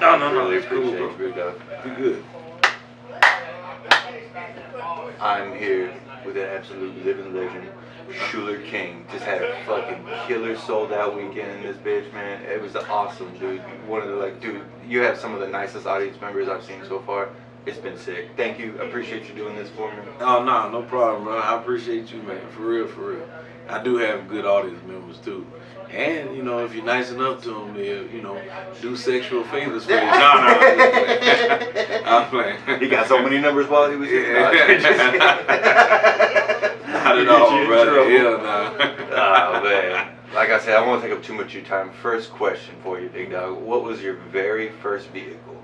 No. Really It's cool, appreciate bro. you, big dog. We good. I'm here with an absolute living legend, Schuler King. Just had a fucking killer sold out weekend in this bitch, man. It was awesome, dude. One of the dude, you have some of the nicest audience members I've seen so far. It's been sick. Thank you. I appreciate you doing this for me. Oh no problem, bro. I appreciate you, man. For real. I do have good audience members too. And if you're nice enough to them, they'll do sexual favors for you. No, I'm playing. He got so many numbers while he was here. Not at all, brother. Hell no. Oh man. Like I said, I won't take up too much of your time. First question for you, big dog. What was your very first vehicle?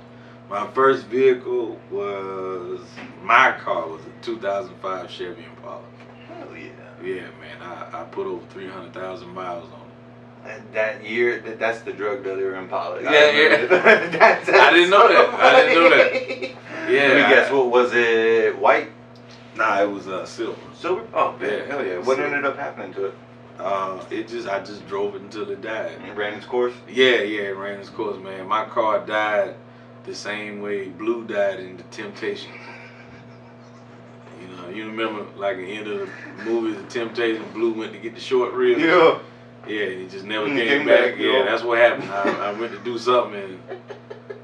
My first vehicle was my car was a 2005 Chevy Impala. Hell yeah. Yeah, man. I put over 300,000 miles on it. That year, that's the drug dealer Impala. Yeah. That's I didn't know that. Yeah. Let me guess. What was it? White? Nah, it was silver. Silver? Oh, man. Yeah, Hell yeah. What silver. ended up happening to it? I just drove it until it died. It ran its course? Yeah, it ran its course, man. My car died the same way Blue died in The Temptations. You remember like the end of the movie, The Temptations, Blue went to get the short rib. Yeah. Yeah, and he just never He came back. Yeah, that's what happened. I went to do something and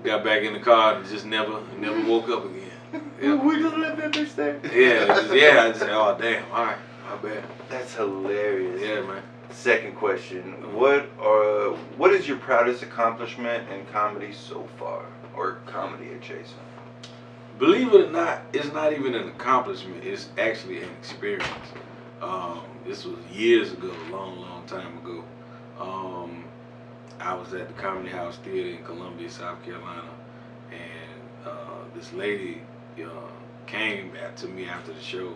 got back in the car and just never woke up again. Yeah. We just let that bitch stay. I just said, oh damn, all right, my bad. That's hilarious. Yeah, man. Second question: What is your proudest accomplishment in comedy so far, or comedy adjacent? Believe it or not, it's not even an accomplishment. It's actually an experience. This was years ago, long time ago. I was at the Comedy House Theater in Columbia, South Carolina, and this lady came back to me after the show,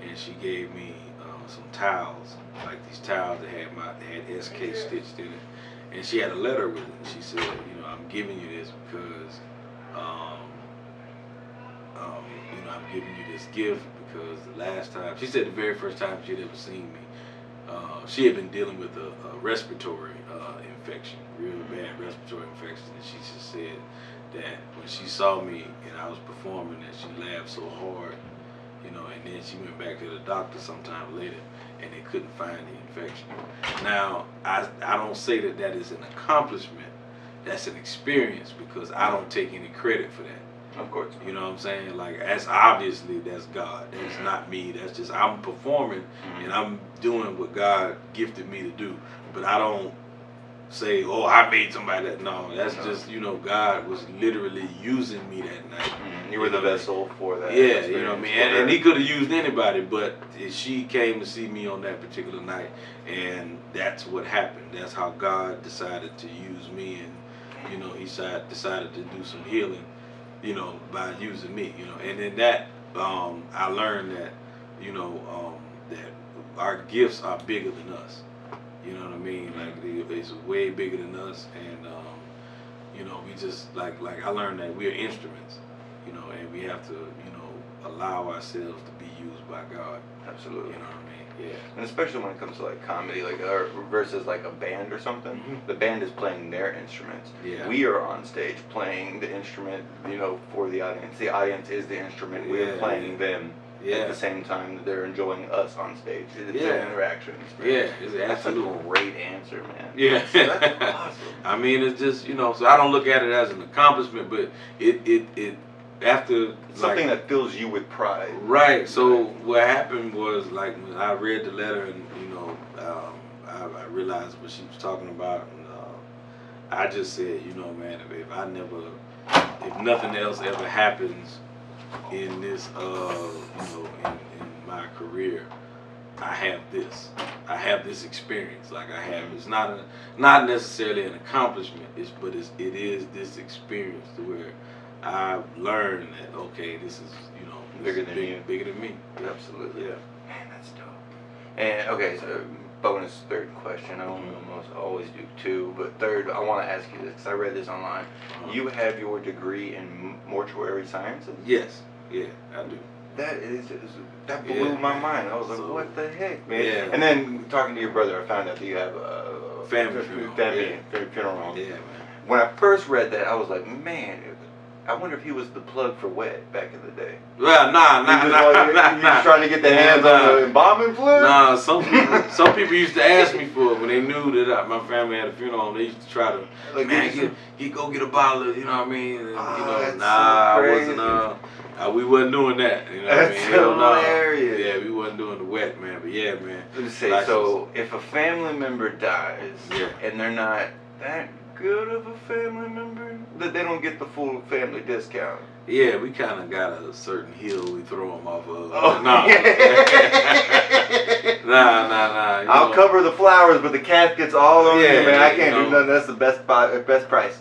and she gave me some towels, like these towels that had SK stitched in it, and she had a letter with it. And she said, I'm giving you this because I'm giving you this gift because the last time, she said the very first time she'd ever seen me, she had been dealing with a respiratory infection, real bad respiratory infection, and she just said that when she saw me and I was performing that she laughed so hard, and then she went back to the doctor sometime later and they couldn't find the infection. Now, I don't say that is an accomplishment, that's an experience because I don't take any credit for that. Of course. You know what I'm saying? Like, that's obviously, that's God. That's not me. That's just, I'm performing and I'm doing what God gifted me to do. But I don't say, oh, I made somebody that. No, that's just, God was literally using me that night. You were the vessel for that. Yeah, you know what I mean? And he could have used anybody, but she came to see me on that particular night. And that's what happened. That's how God decided to use me. And, he decided to do some healing, by using me, and then that, I learned that, that our gifts are bigger than us, you know what I mean, like it's way bigger than us, and, we just, like I learned that we're instruments, and we have to, allow ourselves to be used by God. Absolutely. You know what I mean? Yeah. And especially when it comes to like comedy, versus like a band or something. The band is playing their instruments. Yeah. We are on stage playing the instrument, for the audience. The audience is the instrument. We're playing them at the same time that they're enjoying us on stage. It's an interaction. Yeah, it's That's absolutely. a great answer, man. Yeah. That's awesome. I mean, it's just, so I don't look at it as an accomplishment, but it after it's something that fills you with pride. Right. So what happened was, like, when I read the letter and I realized what she was talking about, and I just said, man, if nothing else ever happens in this in my career, I have this experience. Like it's not necessarily an accomplishment, but it is this experience to where I've learned that, okay, this is, bigger than me. Absolutely. Yeah. Man, that's dope. And okay, so bonus third question. I always do two, but third, I want to ask you this because I read this online. You have your degree in mortuary sciences? Yes. Yeah, I do. That blew my mind. I was like, what the heck, man? Yeah. And then talking to your brother, I found out that you have a Family funeral. Family funeral. Yeah, man. When I first read that, I was like, man, I wonder if he was the plug for Wet back in the day. Well, nah. You just trying to get the hands on the embalming fluid? Nah, some people used to ask me for it when they knew that my family had a funeral. They used to try to, like, man, go get a bottle of, you know what I mean? And, that's nah, so I wasn't. We wasn't doing that. You know what I mean? That's hilarious. Yeah, we wasn't doing the Wet, man. But yeah, man. Let me say, so if a family member dies and they're not that good of a family member, that they don't get the full family discount. Yeah, we kind of got a certain hill we throw them off of. Oh. Nah. Nah. I'll cover the flowers, but the casket's all on you, man. I can't do know. nothing. That's the best price.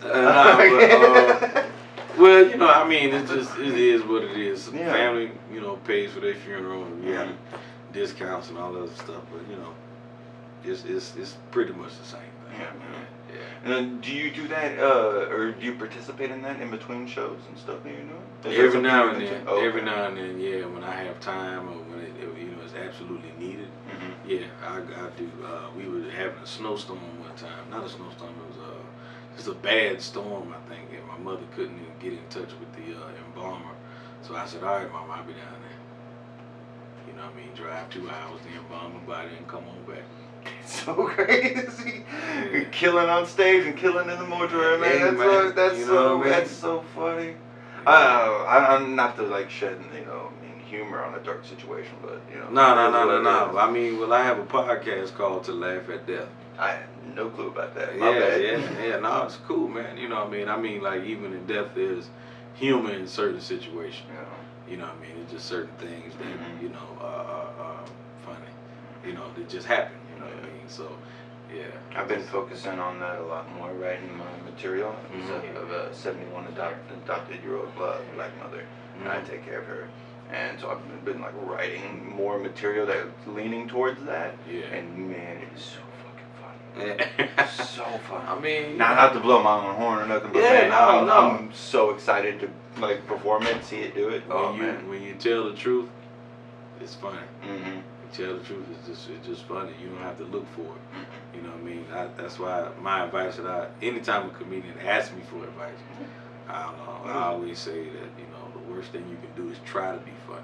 Well, you know, I mean, it is what it is. Yeah. Family, you know, pays for their funeral and we have discounts and all that other stuff, but you know, it's pretty much the same thing. Yeah, man. Yeah. And then do you do that, or do you participate in that in between shows and stuff that you're doing? Every now and then, okay. every now and then, yeah. When I have time or when it you know, it's absolutely needed, yeah, I do. We were having a snowstorm one time. Not a snowstorm. It was just a bad storm, I think. And my mother couldn't even get in touch with the embalmer, so I said, "All right, Mama, I'll be down there." You know what I mean? Drive 2 hours to embalm my body and come on back. It's so crazy. You're killing on stage and killing in the mortuary, man. Hey, That's so funny. I'm not to like shed, you know, humor on a dark situation, but you know. No. I mean, well, I have a podcast called To Laugh at Death. I had no clue about that. My bad. Yeah. No, it's cool, man. You know what I mean? I mean, like, even in death, there's humor in certain situations. Yeah. You know what I mean? It's just certain things that, you know, are funny. You know, that just happen. You know what I mean? So, yeah. I've been focusing on that a lot more, writing my material. I have a 71 adopted-year-old black mother, and I take care of her. And so I've been like writing more material that's leaning towards that. Yeah. And man, it is so fucking funny. So funny. I mean, not to blow my own horn or nothing, but man, I'm so excited to like perform it, see it, do it. When you tell the truth, it's funny. Mm-hmm. You tell the truth, it's just funny. You don't have to look for it. You know what I mean? That's why my advice anytime a comedian asks me for advice, I don't know. I always say that, you know, the worst thing you can do is try to be funny.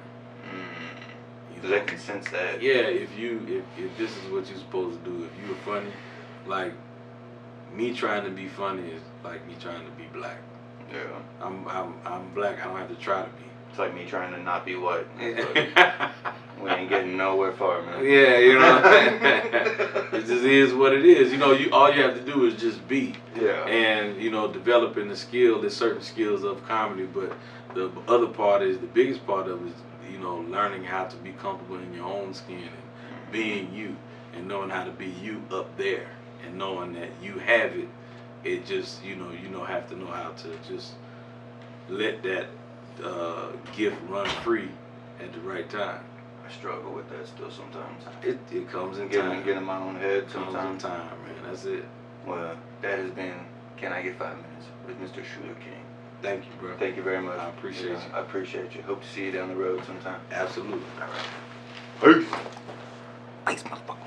Because they can sense that. Yeah, if this is what you're supposed to do, if you're funny, like me trying to be funny is like me trying to be black. Yeah. I'm black. I don't have to try to be. It's like me trying to not be white. We ain't getting nowhere far, man. Yeah, you know. It just is what it is. You know, all you have to do is just be. Yeah. And, you know, developing the skill, there's certain skills of comedy, but the other part is, the biggest part of it is, you know, learning how to be comfortable in your own skin and being you and knowing how to be you up there and knowing that you have it. It just, you have to know how to just let that gift run free at the right time. I struggle with that still sometimes. It comes in time. Get in my own head sometimes. Comes in time, man. That's it. Well, that has been Can I Get 5 Minutes with Mr. Shuler King. Thank you, bro. Thank you very much. I appreciate you. I appreciate you. Hope to see you down the road sometime. Absolutely. All right. Peace. Peace, motherfucker.